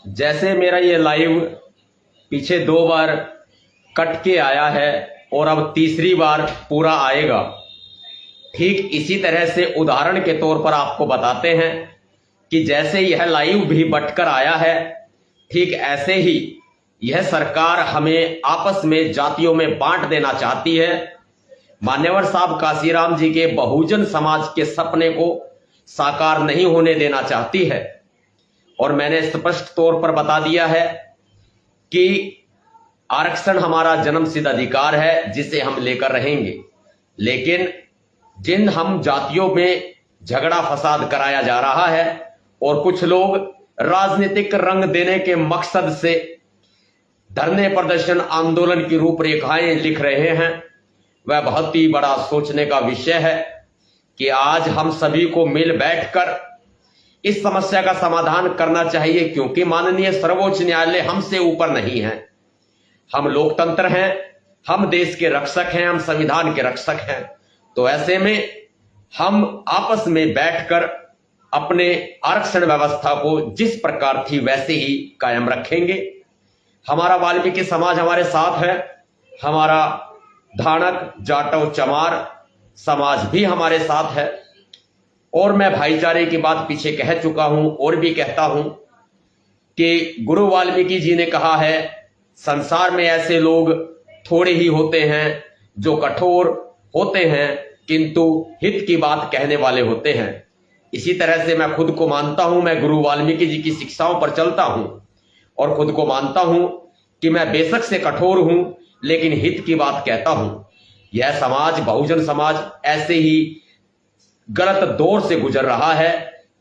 जैसे मेरा ये लाइव पीछे 2 बार कट के आया है और अब तीसरी बार पूरा आएगा, ठीक इसी तरह से उदाहरण के तौर पर आपको बताते हैं कि जैसे यह लाइव भी बटकर आया है, ठीक ऐसे ही यह सरकार हमें आपस में जातियों में बांट देना चाहती है। मान्यवर साहब काशीराम जी के बहुजन समाज के सपने को साकार नहीं होने देना चाहती है और मैंने स्पष्ट तौर पर बता दिया है कि आरक्षण हमारा जन्मसिद्ध अधिकार है जिसे हम लेकर रहेंगे, लेकिन जिन हम जातियों में झगड़ा फसाद कराया जा रहा है और कुछ लोग राजनीतिक रंग देने के मकसद से धरने प्रदर्शन आंदोलन की रूपरेखाएं लिख रहे हैं, वह बहुत ही बड़ा सोचने का विषय है कि आज हम सभी को मिल बैठकर इस समस्या का समाधान करना चाहिए, क्योंकि माननीय सर्वोच्च न्यायालय हमसे ऊपर नहीं है। हम लोकतंत्र हैं, हम देश के रक्षक हैं, हम संविधान के रक्षक हैं। तो ऐसे में हम आपस में बैठकर अपने आरक्षण व्यवस्था को जिस प्रकार थी वैसे ही कायम रखेंगे। हमारा वाल्मीकि समाज हमारे साथ है, हमारा धानक जाटव चमार समाज भी हमारे साथ है और मैं भाईचारे की बात पीछे कह चुका हूं और भी कहता हूं कि गुरु वाल्मीकि जी ने कहा है, संसार में ऐसे लोग थोड़े ही होते हैं जो कठोर होते हैं किंतु हित की बात कहने वाले होते हैं। इसी तरह से मैं खुद को मानता हूं, मैं गुरु वाल्मीकि जी की शिक्षाओं पर चलता हूं और खुद को मानता हूं कि मैं बेशक से कठोर हूं लेकिन हित की बात कहता हूं। यह समाज, बहुजन समाज, ऐसे ही गलत दौर से गुजर रहा है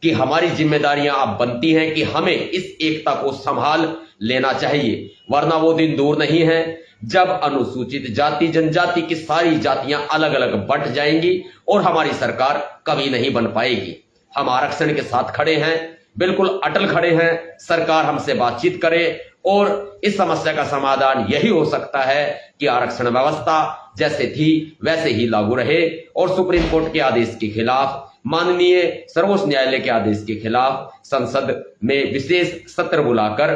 कि हमारी जिम्मेदारियां अब बनती हैं कि हमें इस एकता को संभाल लेना चाहिए, वरना वो दिन दूर नहीं है जब अनुसूचित जाति जनजाति की सारी जातियां अलग अलग बंट जाएंगी और हमारी सरकार कभी नहीं बन पाएगी। हम आरक्षण के साथ खड़े हैं, बिल्कुल अटल खड़े हैं। सरकार हमसे बातचीत करे और इस समस्या का समाधान यही हो सकता है कि आरक्षण व्यवस्था जैसे थी वैसे ही लागू रहे और सुप्रीम कोर्ट के आदेश के खिलाफ, माननीय सर्वोच्च न्यायालय के आदेश के खिलाफ संसद में विशेष सत्र बुलाकर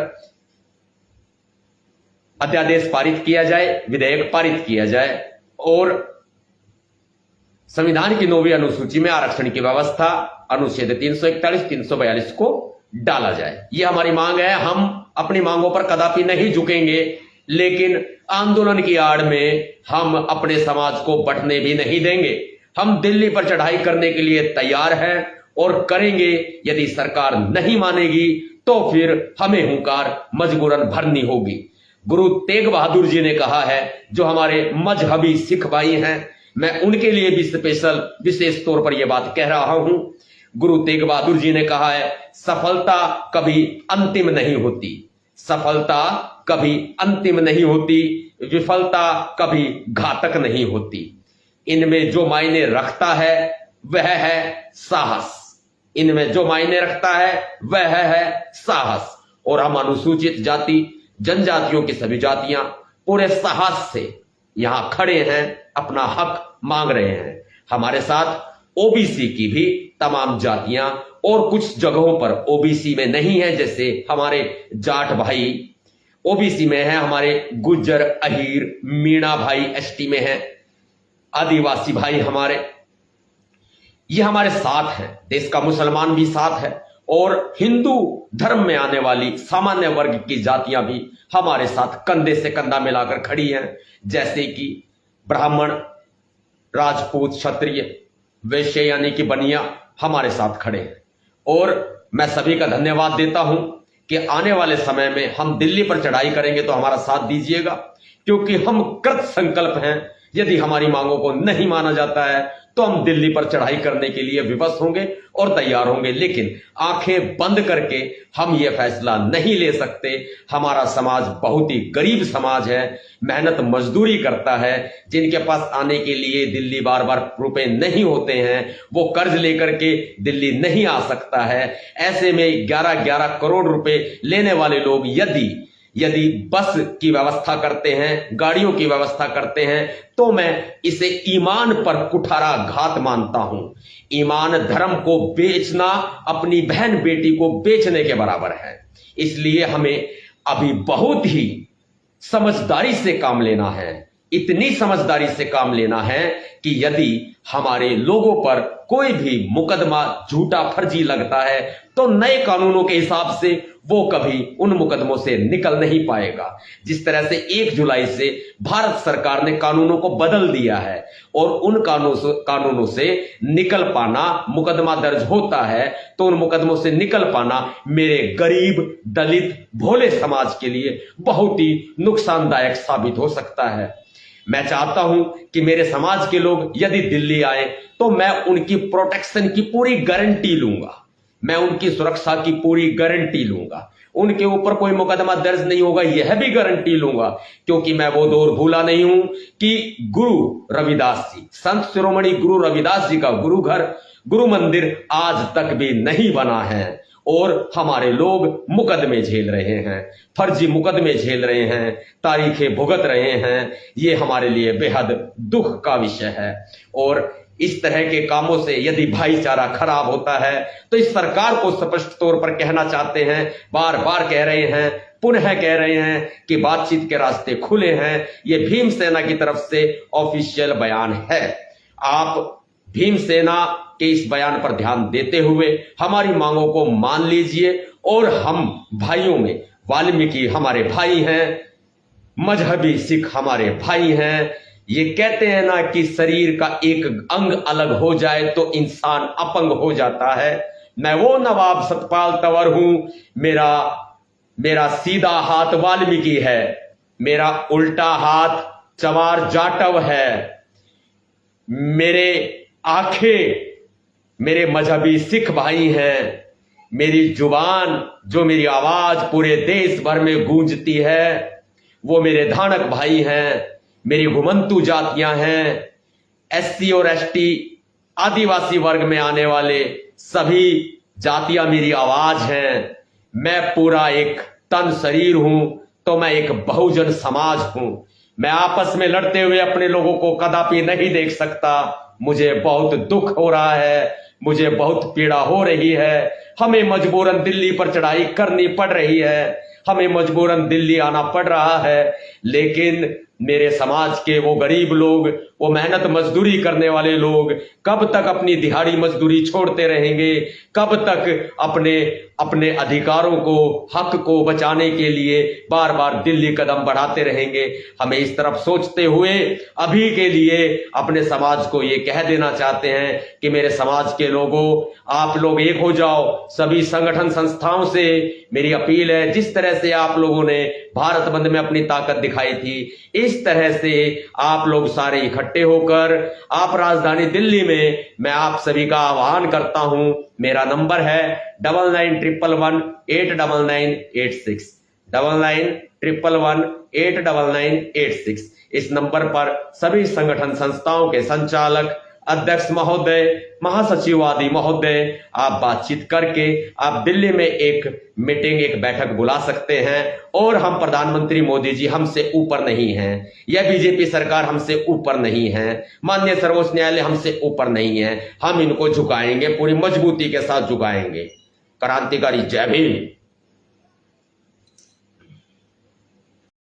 अध्यादेश पारित किया जाए, विधेयक पारित किया जाए और संविधान की 9वीं अनुसूची में आरक्षण की व्यवस्था अनुच्छेद 341, 342 को डाला जाए। यह हमारी मांग है। हम अपनी मांगों पर कदापि नहीं झुकेंगे, लेकिन आंदोलन की आड़ में हम अपने समाज को बंटने भी नहीं देंगे। हम दिल्ली पर चढ़ाई करने के लिए तैयार हैं और करेंगे। यदि सरकार नहीं मानेगी तो फिर हमें हुंकार मजबूरन भरनी होगी। गुरु तेग बहादुर जी ने कहा है, जो हमारे मजहबी सिख भाई हैं, मैं उनके लिए भी स्पेशल विशेष तौर पर यह बात कह रहा हूं। गुरु तेग बहादुर जी ने कहा है, सफलता कभी अंतिम नहीं होती, सफलता कभी अंतिम नहीं होती, विफलता कभी घातक नहीं होती। इनमें जो मायने रखता है वह है साहस, इनमें जो मायने रखता है वह है साहस। और हम अनुसूचित जाति जनजातियों की सभी जातियां पूरे साहस से यहां खड़े हैं, अपना हक मांग रहे हैं। हमारे साथ ओबीसी की भी तमाम जातियां और कुछ जगहों पर ओबीसी में नहीं है, जैसे हमारे जाट भाई ओबीसी में है, हमारे गुज्जर, अहीर, मीणा भाई एसटी में है, आदिवासी भाई हमारे, ये हमारे साथ हैं। देश का मुसलमान भी साथ है और हिंदू धर्म में आने वाली सामान्य वर्ग की जातियां भी हमारे साथ कंधे से कंधा मिलाकर खड़ी हैं, जैसे कि ब्राह्मण, राजपूत, क्षत्रिय, वैश्य यानी कि बनिया हमारे साथ खड़े हैं। और मैं सभी का धन्यवाद देता हूं कि आने वाले समय में हम दिल्ली पर चढ़ाई करेंगे तो हमारा साथ दीजिएगा, क्योंकि हम कृत संकल्प हैं। यदि हमारी मांगों को नहीं माना जाता है तो हम दिल्ली पर चढ़ाई करने के लिए विवश होंगे और तैयार होंगे, लेकिन आंखें बंद करके हम यह फैसला नहीं ले सकते। हमारा समाज बहुत ही गरीब समाज है, मेहनत मजदूरी करता है, जिनके पास आने के लिए दिल्ली बार बार रुपए नहीं होते हैं, वो कर्ज लेकर के दिल्ली नहीं आ सकता है। ऐसे में 11-11 करोड़ रुपए लेने वाले लोग यदि यदि बस की व्यवस्था करते हैं, गाड़ियों की व्यवस्था करते हैं, तो मैं इसे ईमान पर कुठाराघात मानता हूं। ईमान धर्म को बेचना अपनी बहन बेटी को बेचने के बराबर है। इसलिए हमें अभी बहुत ही समझदारी से काम लेना है, इतनी समझदारी से काम लेना है कि यदि हमारे लोगों पर कोई भी मुकदमा झूठा फर्जी लगता है तो नए कानूनों के हिसाब से वो कभी उन मुकदमों से निकल नहीं पाएगा। जिस तरह से 1 जुलाई से भारत सरकार ने कानूनों को बदल दिया है और उन कानूनों से निकल पाना, मुकदमा दर्ज होता है तो उन मुकदमों से निकल पाना मेरे गरीब, दलित, भोले समाज के लिए बहुत ही नुकसानदायक साबित हो सकता है। मैं चाहता हूं कि मेरे समाज के लोग यदि दिल्ली आए तो मैं उनकी प्रोटेक्शन की पूरी गारंटी लूंगा, मैं उनकी सुरक्षा की पूरी गारंटी लूंगा। उनके ऊपर कोई मुकदमा दर्ज नहीं होगा, यह भी गारंटी लूंगा, क्योंकि मैं वो दौर भूला नहीं हूं कि गुरु रविदास जी, संत शिरोमणि गुरु रविदास जी का गुरु घर, गुरु मंदिर आज तक भी नहीं बना है और हमारे लोग मुकदमे झेल रहे हैं, फर्जी मुकदमे झेल रहे हैं, तारीखें भुगत रहे हैं। ये हमारे लिए बेहद दुख का विषय है और इस तरह के कामों से यदि भाईचारा खराब होता है तो इस सरकार को स्पष्ट तौर पर कहना चाहते हैं, बार बार कह रहे हैं, पुनः कह रहे हैं कि बातचीत के रास्ते खुले हैं। ये भीमसेना की तरफ से ऑफिशियल बयान है। आप भीमसेना के इस बयान पर ध्यान देते हुए हमारी मांगों को मान लीजिए और हम भाइयों में वाल्मीकि हमारे भाई हैं, मजहबी सिख हमारे भाई हैं। ये कहते हैं ना कि शरीर का एक अंग अलग हो जाए तो इंसान अपंग हो जाता है। मैं वो नवाब सतपाल तंवर हूं, मेरा सीधा हाथ वाल्मीकि है, मेरा उल्टा हाथ चमार जाटव है, मेरे आंखें मेरे मजहबी सिख भाई हैं, मेरी जुबान जो मेरी आवाज पूरे देश भर में गूंजती है वो मेरे धानक भाई हैं, मेरी घुमंतु जातियां हैं, एससी और एसटी आदिवासी वर्ग में आने वाले सभी जातियां मेरी आवाज हैं। मैं पूरा एक तन शरीर हूं तो मैं एक बहुजन समाज हूं। मैं आपस में लड़ते हुए अपने लोगों को कदापि नहीं देख सकता। मुझे बहुत दुख हो रहा है, मुझे बहुत पीड़ा हो रही है। हमें मजबूरन दिल्ली पर चढ़ाई करनी पड़ रही है, हमें मजबूरन दिल्ली आना पड़ रहा है, लेकिन मेरे समाज के वो गरीब लोग, वो मेहनत मजदूरी करने वाले लोग कब तक अपनी दिहाड़ी मजदूरी छोड़ते रहेंगे? कब तक अपने अधिकारों को, हक को बचाने के लिए बार बार दिल्ली कदम बढ़ाते रहेंगे? हमें इस तरफ सोचते हुए अभी के लिए अपने समाज को ये कह देना चाहते हैं कि मेरे समाज के लोगों, आप लोग एक हो जाओ। सभी संगठन संस्थाओं से मेरी अपील है, जिस तरह से आप लोगों ने भारत बंद में अपनी ताकत दिखाई थी, इस तरह से आप लोग सारे इकट्ठे होकर आप राजधानी दिल्ली में, मैं आप सभी का आह्वान करता हूं। मेरा नंबर है 9911189986, 9911189986। इस नंबर पर सभी संगठन संस्थाओं के संचालक, अध्यक्ष महोदय, महासचिव आदि महोदय, आप बातचीत करके आप दिल्ली में एक मीटिंग, एक बैठक बुला सकते हैं। और हम प्रधानमंत्री मोदी जी हमसे ऊपर नहीं हैं, यह बीजेपी सरकार हमसे ऊपर नहीं है, माननीय सर्वोच्च न्यायालय हमसे ऊपर नहीं है। हम इनको झुकाएंगे, पूरी मजबूती के साथ झुकाएंगे। क्रांतिकारी जय भीम।